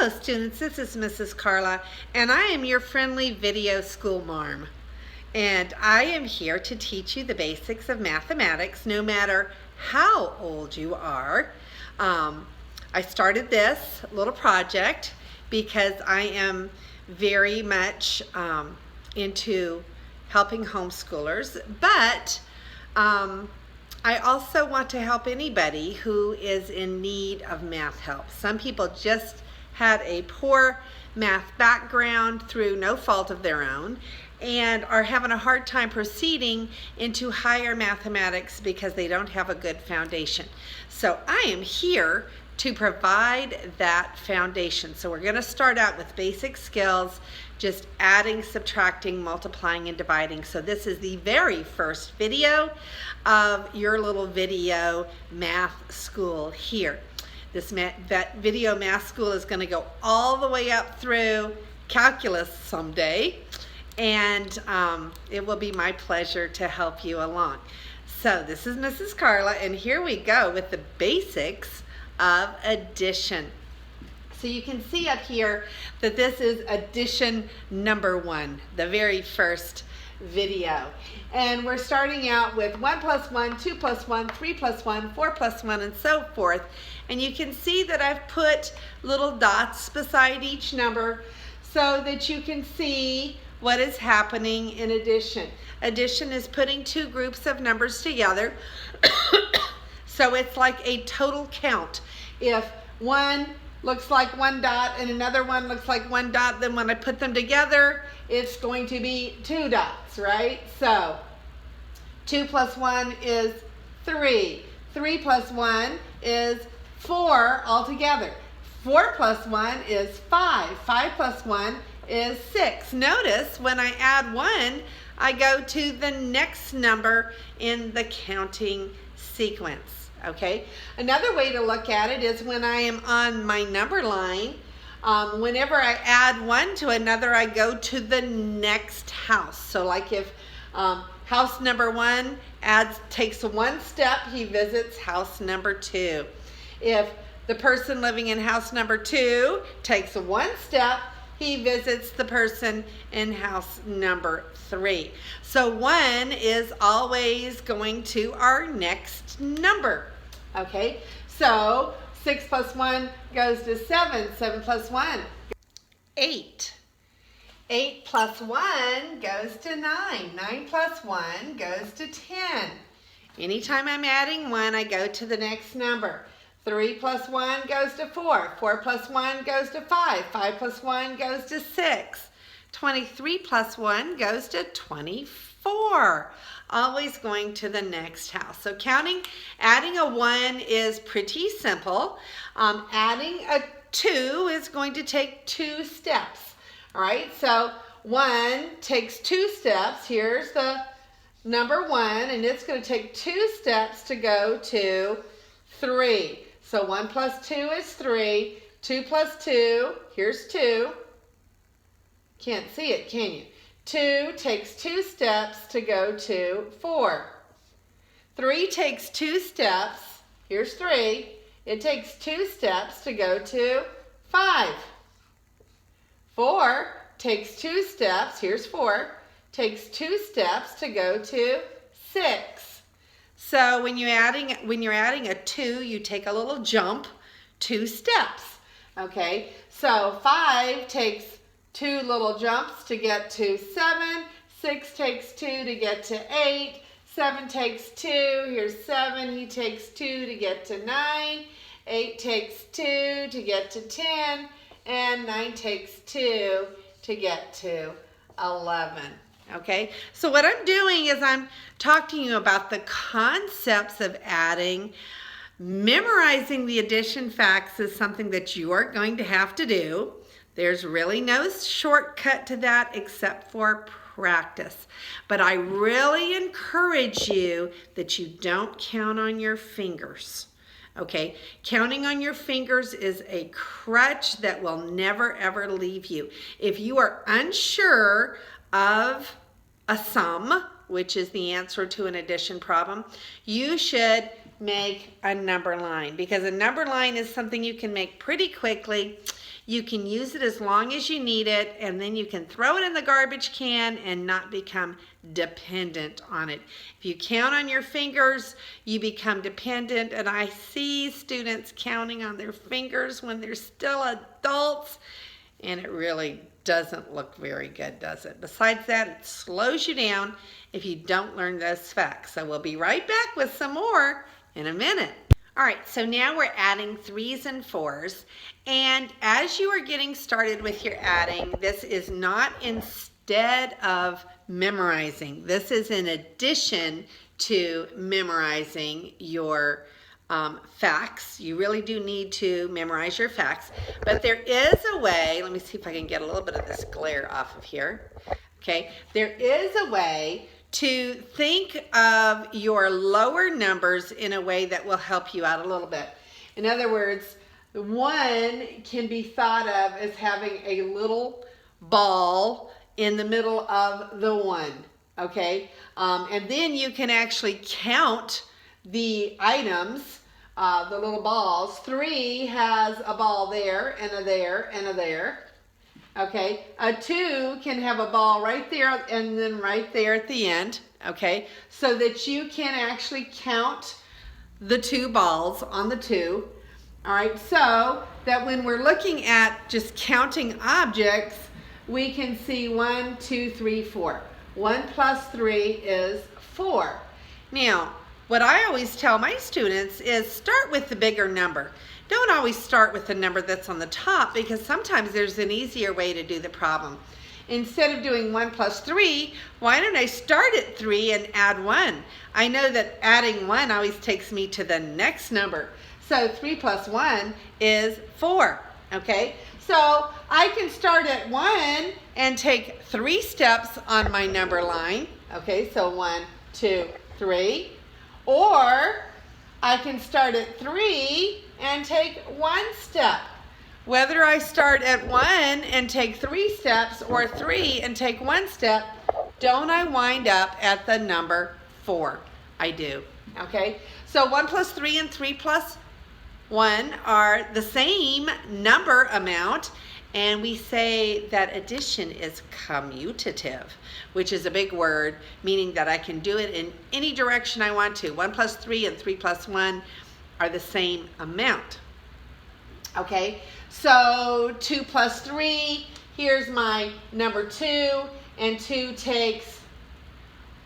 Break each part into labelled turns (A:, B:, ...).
A: Hello students, this is Mrs. Carla, and I am your friendly video school marm. And I am here to teach you the basics of mathematics no matter how old you are. I started this little project because I am very much into helping homeschoolers, but I also want to help anybody who is in need of math help. Some people just had a poor math background through no fault of their own and are having a hard time proceeding into higher mathematics because they don't have a good foundation. So I am here to provide that foundation. So we're going to start out with basic skills, just adding, subtracting, multiplying, and dividing. So this is the very first video of your little video math school here. This video math school is going to go all the way up through calculus someday, and it will be my pleasure to help you along. So this is Mrs. Carla, and here we go with the basics of addition. So you can see up here that this is addition number 1, the very first video. And we're starting out with 1 plus 1, 2 plus 1, 3 plus 1, 4 plus 1, and so forth. And you can see that I've put little dots beside each number so that you can see what is happening in addition. Addition is putting two groups of numbers together. So it's like a total count. If one looks like one dot and another one looks like one dot, then when I put them together, it's going to be 2 dots, right? So 2 plus 1 is 3. 3 plus 1 is 4 altogether. 4 plus 1 is 5. 5 plus 1 is 6. Notice when I add 1, I go to the next number in the counting sequence. Okay. Another way to look at it is when I am on my number line, whenever I add one to another, I go to the next house. So like if house number 1 takes one step, he visits house number 2. If the person living in house number 2 takes one step, he visits the person in house number 3. So 1 is always going to our next number. Okay, so 6 plus 1 goes to 7. 7 plus 1, 8. 8 plus 1 goes to 9. 9 plus 1 goes to 10. Anytime I'm adding 1, I go to the next number. 3 plus 1 goes to 4. 4 plus 1 goes to 5. 5 plus 1 goes to 6. 23 plus 1 goes to 24. Always going to the next house. So adding a 1 is pretty simple. Adding a 2 is going to take 2 steps. All right, so 1 takes 2 steps. Here's the number 1, and it's going to take 2 steps to go to 3. So 1 plus 2 is 3. 2 plus 2, here's 2. Can't see it, can you? 2 takes 2 steps to go to 4. 3 takes 2 steps, here's 3. It takes 2 steps to go to 5. 4 takes 2 steps, here's 4. Takes 2 steps to go to 6. So when you're adding a 2, you take a little jump, 2 steps. Okay, so 5 takes 2 little jumps to get to 7. 6 takes 2 to get to 8. 7 takes 2. Here's 7. He takes 2 to get to 9. 8 takes 2 to get to 10. And 9 takes 2 to get to 11. Okay, so what I'm doing is I'm talking to you about the concepts of adding. Memorizing the addition facts is something that you are going to have to do. There's really no shortcut to that except for practice. But I really encourage you that you don't count on your fingers. Okay, counting on your fingers is a crutch that will never ever leave you. If you are unsure of a sum, which is the answer to an addition problem, you should make a number line, because a number line is something you can make pretty quickly. You can use it as long as you need it, and then you can throw it in the garbage can and not become dependent on it. If you count on your fingers, you become dependent, and I see students counting on their fingers when they're still adults, and it really doesn't look very good, does it? Besides that, it slows you down if you don't learn those facts. So we'll be right back with some more in a minute. All right, so now we're adding 3s and 4s, and as you are getting started with your adding, this is not instead of memorizing. This is in addition to memorizing your facts. You really do need to memorize your facts, but there is a way. Let me see if I can get a little bit of this glare off of here. Okay, there is a way to think of your lower numbers in a way that will help you out a little bit. In other words, 1 can be thought of as having a little ball in the middle of the 1, okay? And then you can actually count the items, the little balls. 3 has a ball there, and a there, and a there. Okay, a 2 can have a ball right there and then right there at the end, okay, so that you can actually count the 2 balls on the 2. All right, so that when we're looking at just counting objects, we can see 1, 2, 3, 4. 1 plus 3 is 4. Now, what I always tell my students is start with the bigger number. Don't always start with the number that's on the top, because sometimes there's an easier way to do the problem. Instead of doing 1 plus 3, why don't I start at 3 and add 1? I know that adding 1 always takes me to the next number. So 3 plus 1 is 4, okay? So I can start at 1 and take 3 steps on my number line. Okay, so 1, 2, 3. Or I can start at 3 and take 1 step. Whether I start at 1 and take 3 steps or 3 and take 1 step, don't I wind up at the number 4? I do, okay? So 1 plus 3 and 3 plus 1 are the same number amount, and we say that addition is commutative, which is a big word, meaning that I can do it in any direction I want to. 1 plus 3 and 3 plus 1 are the same amount. Okay, so 2 plus 3, here's my number 2, and 2 takes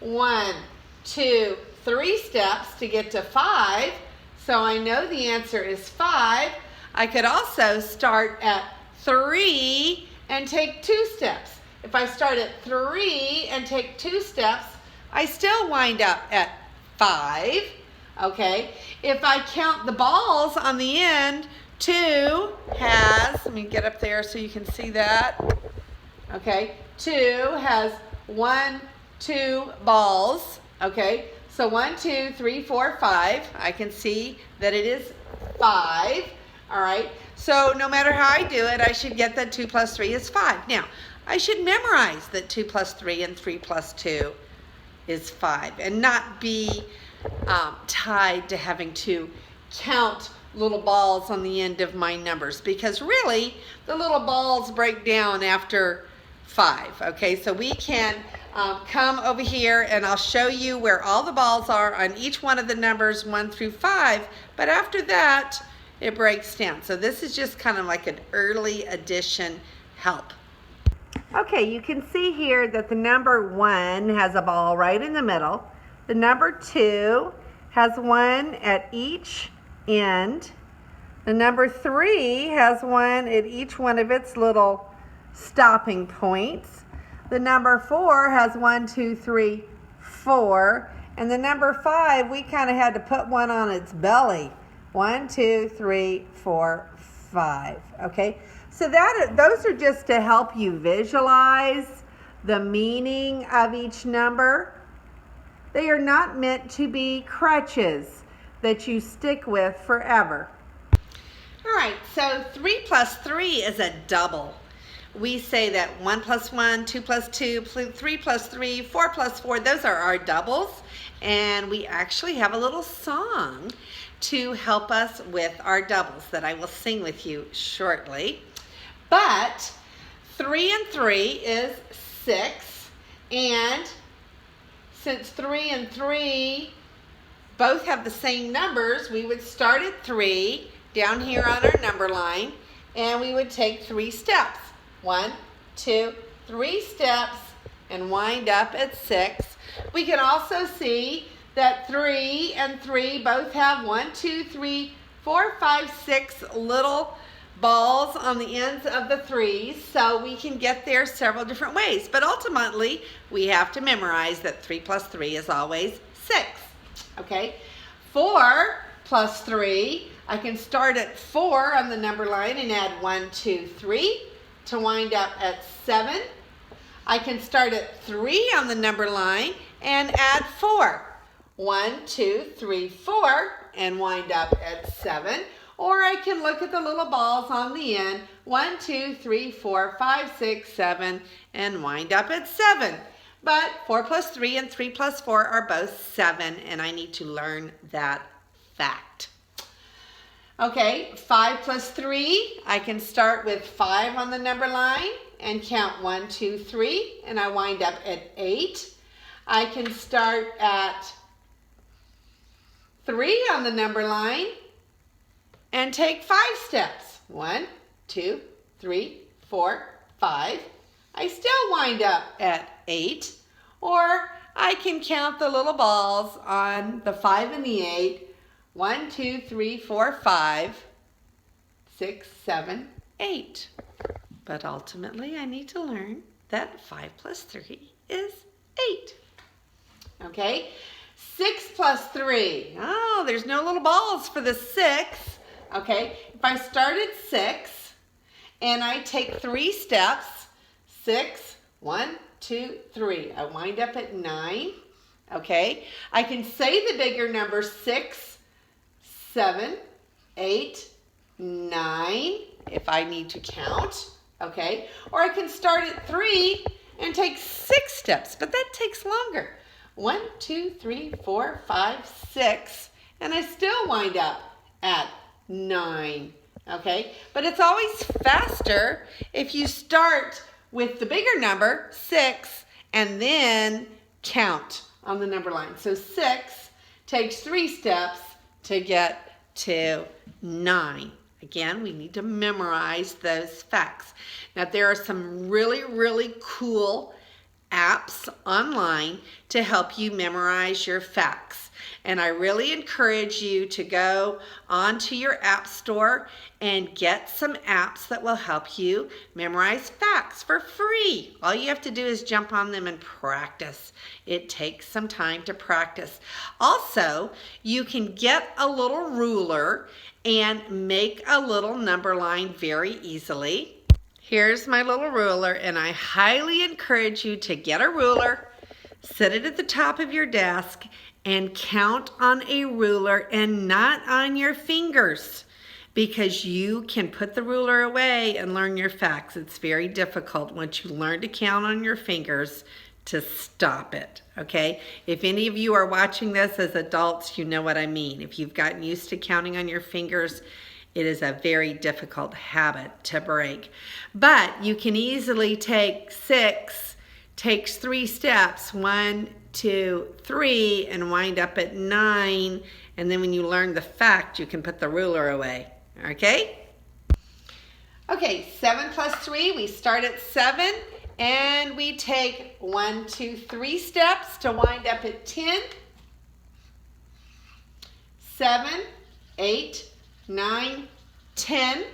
A: 1, 2, 3 steps to get to 5, so I know the answer is 5. I could also start at 3 and take 2 steps. If I start at 3 and take 2 steps, I still wind up at 5. Okay, if I count the balls on the end, 2 has, let me get up there so you can see that. Okay, 2 has 1, 2 balls. Okay, so 1, 2, 3, 4, 5. I can see that it is 5. All right, so no matter how I do it, I should get that 2 plus 3 is 5. Now, I should memorize that 2 plus 3 and 3 plus 2 is 5 and not be tied to having to count little balls on the end of my numbers, because really the little balls break down after 5. Okay, so we can come over here and I'll show you where all the balls are on each one of the numbers 1 through 5, but after that it breaks down. So this is just kind of like an early addition help. Okay, you can see here that the number 1 has a ball right in the middle. The number 2 has 1 at each end. The number 3 has 1 at each one of its little stopping points. The number 4 has 1, 2, 3, 4. And the number 5, we kind of had to put 1 on its belly. 1, 2, 3, 4, 5. Okay, so those are just to help you visualize the meaning of each number. They are not meant to be crutches that you stick with forever. All right, so 3 plus 3 is a double. We say that 1 plus 1, 2 plus 2, 3 plus 3, 4 plus 4, those are our doubles. And we actually have a little song to help us with our doubles that I will sing with you shortly. But 3 and 3 is 6, and since 3 and 3 both have the same numbers, we would start at 3 down here on our number line, and we would take 3 steps. 1, 2, 3 steps, and wind up at 6. We can also see that 3 and 3 both have 1, 2, 3, 4, 5, 6 little balls on the ends of the 3s, so we can get there several different ways. But ultimately, we have to memorize that 3 plus 3 is always 6. Okay? 4 plus 3, I can start at 4 on the number line and add 1, 2, 3 to wind up at 7. I can start at 3 on the number line and add 4. 1, 2, 3, 4 and wind up at 7. Or I can look at the little balls on the end, 1, 2, 3, 4, 5, 6, 7, and wind up at 7. But 4 plus 3 and 3 plus 4 are both 7, and I need to learn that fact. Okay, 5 plus 3, I can start with 5 on the number line and count 1, 2, 3, and I wind up at 8. I can start at 3 on the number line and take 5 steps. 1, 2, 3, 4, 5. I still wind up at 8. Or I can count the little balls on the 5 and the 8. 1, 2, 3, 4, 5, 6, 7, 8. But ultimately, I need to learn that 5 plus 3 is 8. Okay? 6 plus 3. Oh, there's no little balls for the 6. Okay? If I start at 6 and I take 3 steps, 6, 1, 2, 3. I wind up at 9. Okay? I can say the bigger number 6, 7, 8, 9 if I need to count. Okay? Or I can start at 3 and take 6 steps, but that takes longer. 1, 2, 3, 4, 5, 6, and I still wind up at 9. Okay? But it's always faster if you start with the bigger number, 6, and then count on the number line. So 6 takes 3 steps to get to 9. Again, we need to memorize those facts. Now, there are some really, really cool apps online to help you memorize your facts. And I really encourage you to go onto your app store and get some apps that will help you memorize facts for free. All you have to do is jump on them and practice. It takes some time to practice. Also, you can get a little ruler and make a little number line very easily. Here's my little ruler, and I highly encourage you to get a ruler, set it at the top of your desk, and count on a ruler and not on your fingers, because you can put the ruler away and learn your facts. It's very difficult once you learn to count on your fingers to stop it, okay? If any of you are watching this as adults, you know what I mean. If you've gotten used to counting on your fingers, it is a very difficult habit to break. But you can easily take 6, takes 3 steps, 1, 2, 3, and wind up at 9. And then when you learn the fact, you can put the ruler away, okay? Okay, 7 plus 3, we start at 7, and we take 1, 2, 3 steps to wind up at 10. 7, 8, 9, 10.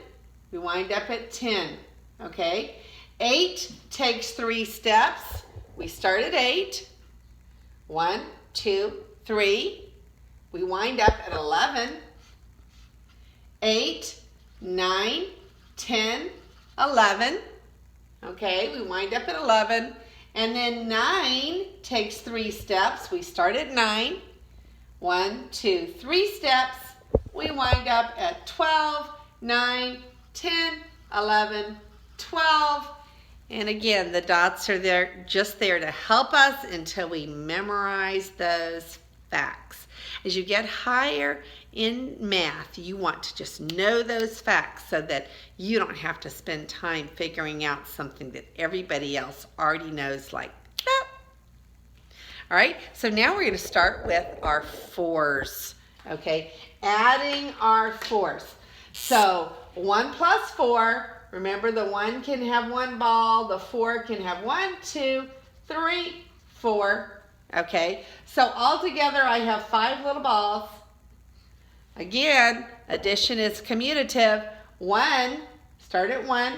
A: We wind up at 10, okay? 8 takes 3 steps. We start at 8. 1, 2, 3. We wind up at 11. 8, 9, 10, 11. Okay, we wind up at 11. And then 9 takes 3 steps. We start at 9. 1, 2, 3 steps. We wind up at 12, 9, 10, 11, 12. And again, the dots are there, just there to help us until we memorize those facts. As you get higher in math, you want to just know those facts so that you don't have to spend time figuring out something that everybody else already knows like that. All right, so now we're going to start with our fours, okay? Adding our fours. So 1 plus 4, remember the 1 can have 1 ball, the 4 can have 1, 2, 3, 4, okay? So altogether I have 5 little balls. Again, addition is commutative. 1, start at 1,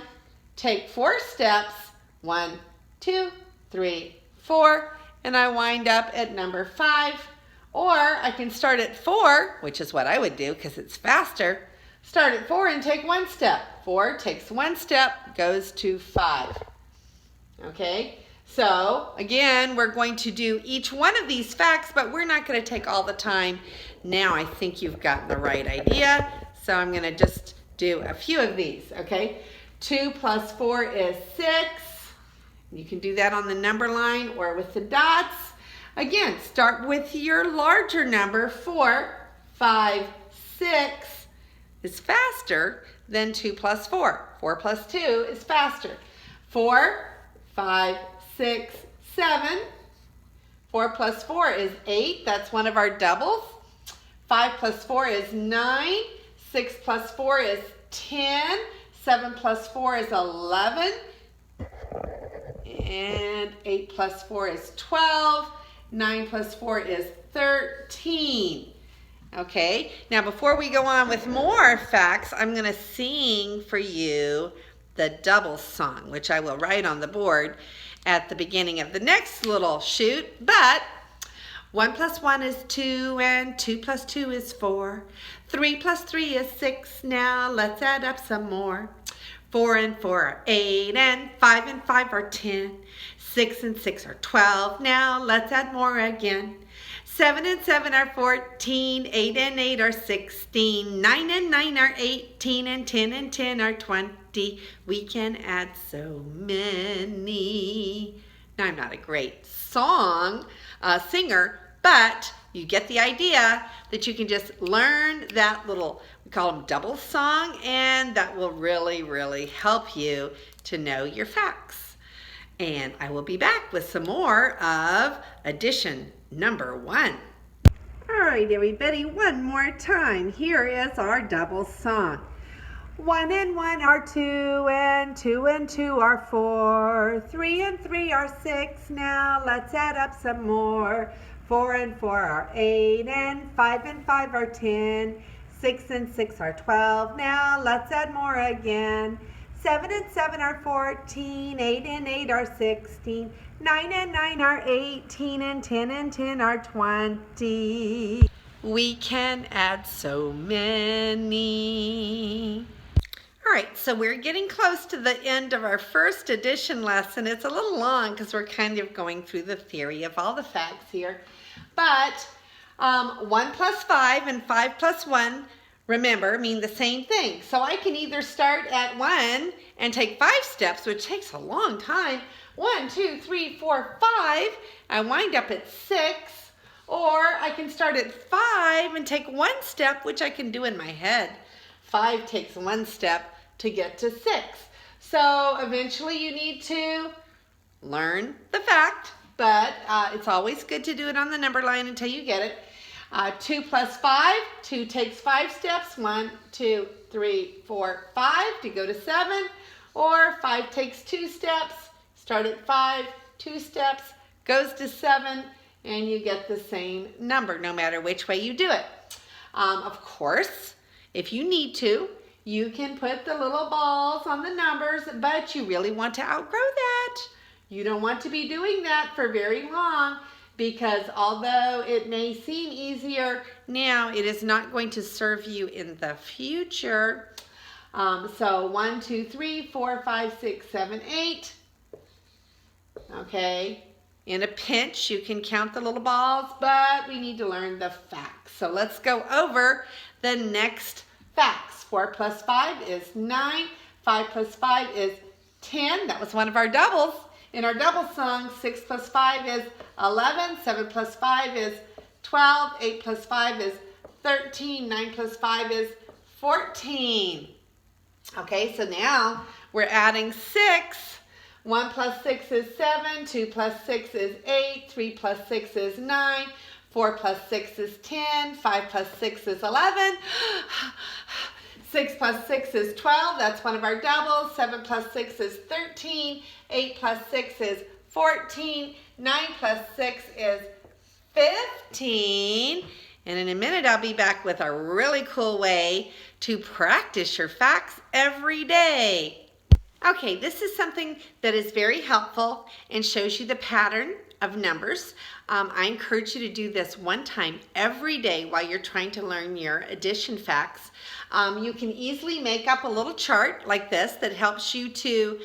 A: take 4 steps, 1, 2, 3, 4, and I wind up at number 5. Or I can start at 4, which is what I would do because it's faster. Start at 4 and take 1 step. 4 takes 1 step, goes to 5. Okay, so again, we're going to do each one of these facts, but we're not going to take all the time. Now I think you've gotten the right idea, so I'm going to just do a few of these, okay? 2 plus 4 is 6. You can do that on the number line or with the dots. Again, start with your larger number. 4, 5, 6 is faster than 2 plus 4. 4 plus 2 is faster. 4, 5, 6, 7. 4 plus 4 is 8. That's one of our doubles. 5 plus 4 is 9. 6 plus 4 is 10. 7 plus 4 is 11. And 8 plus 4 is 12. 9 plus 4 is 13. Okay, now before we go on with more facts, I'm going to sing for you the double song, which I will write on the board at the beginning of the next little shoot. But 1 plus 1 is 2, and 2 plus 2 is 4. 3 plus 3 is 6. Now let's add up some more. 4 and 4 are 8, and 5 and 5 are 10. 6 and 6 are 12. Now let's add more again. 7 and 7 are 14. 8 and 8 are 16. 9 and 9 are 18. And 10 and 10 are 20. We can add so many. Now, I'm not a great singer, but you get the idea that you can just learn that little, we call them double song, and that will really, really help you to know your facts. And I will be back with some more of addition number 1. All right, everybody, one more time. Here is our double song. 1 and 1 are 2, and 2 and 2 are 4. 3 and 3 are 6. Now let's add up some more. 4 and 4 are 8, and 5 and 5 are 10. 6 and 6 are 12. Now let's add more again. 7 and 7 are 14. 8 and 8 are 16. 9 and 9 are 18. And 10 are 20. We can add so many. All right, so we're getting close to the end of our first addition lesson. It's a little long because we're kind of going through the theory of all the facts here. But 1 plus 5 and 5 plus 1, remember, mean the same thing. So I can either start at 1 and take 5 steps, which takes a long time. 1, 2, 3, 4, 5. I wind up at 6. Or I can start at 5 and take 1 step, which I can do in my head. 5 takes 1 step to get to 6. So eventually you need to learn the fact, but it's always good to do it on the number line until you get it. 2 plus 5, 2 takes 5 steps, 1, 2, 3, 4, 5 to go to 7. Or 5 takes 2 steps, start at 5, 2 steps, goes to 7, and you get the same number no matter which way you do it. Of course, if you need to, you can put the little balls on the numbers, but you really want to outgrow that. You don't want to be doing that for very long because although it may seem easier now, it is not going to serve you in the future. So 1, 2, 3, 4, 5, 6, 7, 8. Okay. In a pinch, you can count the little balls, but we need to learn the facts. So let's go over the next facts. 4 plus 5 is 9. 5 plus 5 is 10. That was one of our doubles. In our double song, 6 plus 5 is 11. 7 plus 5 is 12. 8 plus 5 is 13. 9 plus 5 is 14. Okay, so now we're adding 6. 1 plus 6 is 7. 2 plus 6 is 8. 3 plus 6 is 9. 4 plus 6 is 10. 5 plus 6 is 11. 6 plus 6 is 12. That's one of our doubles. 7 plus 6 is 13. 8 plus 6 is 14. 9 plus 6 is 15. And in a minute, I'll be back with a really cool way to practice your facts every day. Okay, this is something that is very helpful and shows you the pattern of numbers. I encourage you to do this one time every day while you're trying to learn your addition facts. You can easily make up a little chart like this that helps you to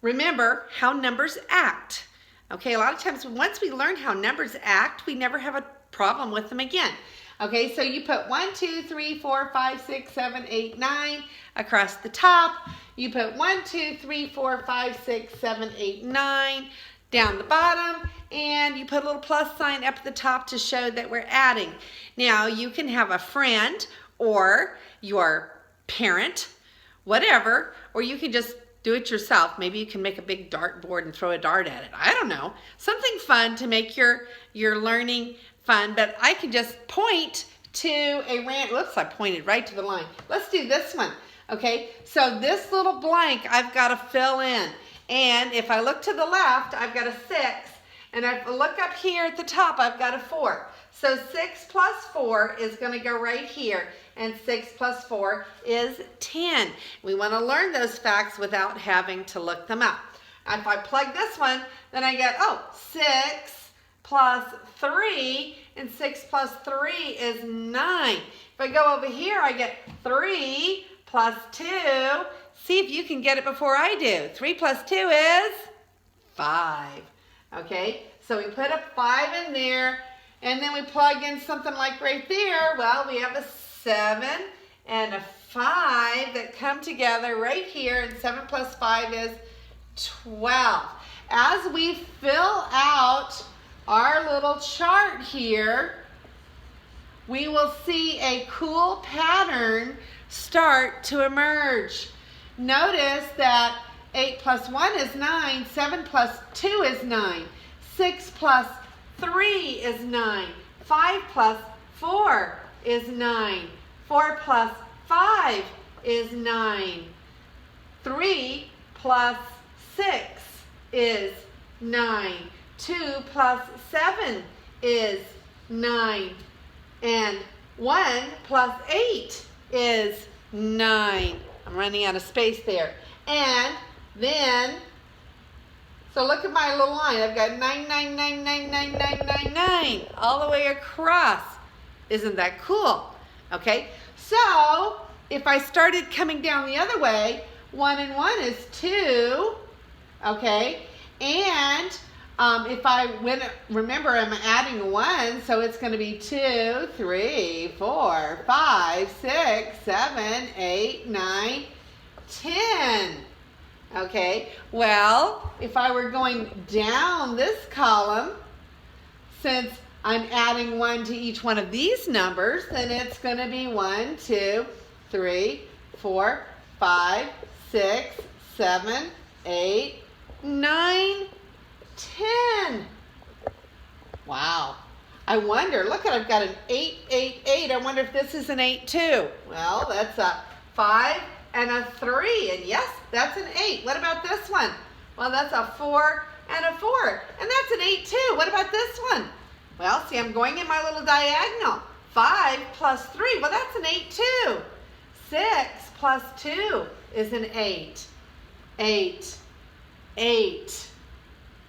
A: remember how numbers act. Okay, a lot of times once we learn how numbers act, we never have a problem with them again. Okay, so you put 1, 2, 3, 4, 5, 6, 7, 8, 9 across the top. You put 1, 2, 3, 4, 5, 6, 7, 8, 9 down the bottom, and you put a little plus sign up at the top to show that we're adding. Now, you can have a friend or your parent, whatever, or you can just do it yourself. Maybe you can make a big dart board and throw a dart at it. I don't know. Something fun to make your learning fun, but I can just point to a random, whoops, I pointed right to the line. Let's do this one, okay? So this little blank I've got to fill in. And if I look to the left, I've got a 6. And if I look up here at the top, I've got a 4. So 6 plus 4 is going to go right here. And 6 plus 4 is 10. We want to learn those facts without having to look them up. If I plug this one, then I get, 6 plus 3, and 6 plus 3 is 9. If I go over here, I get 3 plus 2. See if you can get it before I do. 3 plus 2 is 5. Okay, so we put a 5 in there, and then we plug in something like right there. Well, we have a 7 and a 5 that come together right here, and 7 plus 5 is 12. As we fill out our little chart here, we will see a cool pattern start to emerge. Notice that 8 plus 1 is 9, 7 plus 2 is 9, 6 plus 3 is 9, 5 plus 4 is 9, 4 plus 5 is 9, 3 plus 6 is 9, 2 plus 7 is 9, and 1 plus 8 is 9. I'm running out of space there. And then, so look at my little line. I've got 9, 9, 9, 9, 9, 9, 9, 9 all the way across. Isn't that cool? Okay, so if I started coming down the other way, 1 and 1 is 2, okay? And if I remember, I'm adding 1, so it's going to be 2, 3, 4, 5, 6, 7, 8, 9, 10. Okay, well, if I were going down this column, since I'm adding 1 to each one of these numbers, then it's going to be 1, 2, 3, 4, 5, 6, 7, 8, 9, 10. Wow. I wonder, look at, I've got an 8, 8, 8. I wonder if this is an 8 too. Well, that's a 5 and a 3. And yes, that's an 8. What about this one? Well, that's a 4 and a 4. And that's an 8 too. What about this one? Well, see, I'm going in my little diagonal. 5 plus 3. Well, that's an 8 too. 6 plus 2 is an 8. 8. 8.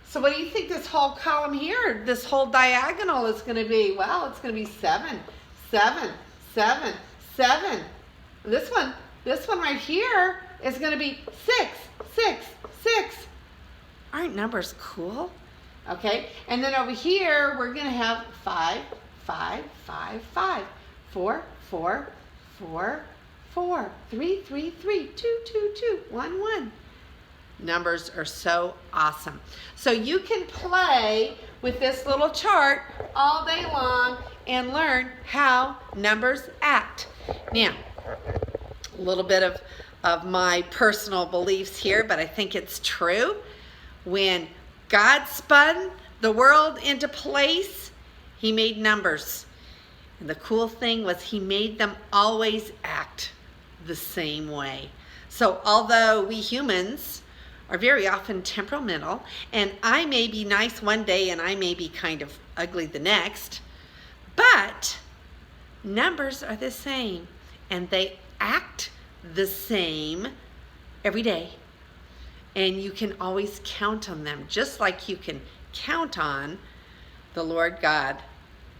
A: So what do you think this whole column here, this whole diagonal is going to be? Well, it's going to be 7, 7, 7, 7. This one right here is going to be 6, 6, 6. Aren't numbers cool? Okay, and then over here, we're going to have 5, 5, 5, 5, 4, 4, 4, 4, 3, 3, 3, 2, 2, 2, 1, 1. Numbers are so awesome. So you can play with this little chart all day long and learn how numbers act. Now, a little bit of my personal beliefs here, but I think it's true. When God spun the world into place, he made numbers. And the cool thing was he made them always act the same way. So although we humans are very often temperamental, and I may be nice one day and I may be kind of ugly the next, but numbers are the same and they act the same every day. And you can always count on them, just like you can count on the Lord God.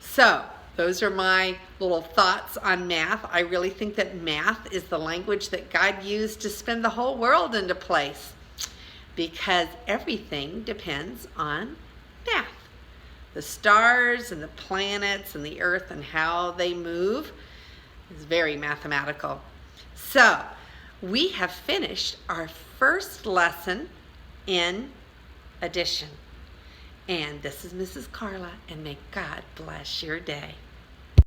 A: So those are my little thoughts on math. I really think that math is the language that God used to spin the whole world into place, because everything depends on math. The stars and the planets and the earth and how they move is very mathematical. So we have finished our first lesson in addition. And this is Mrs. Carla, and may God bless your day.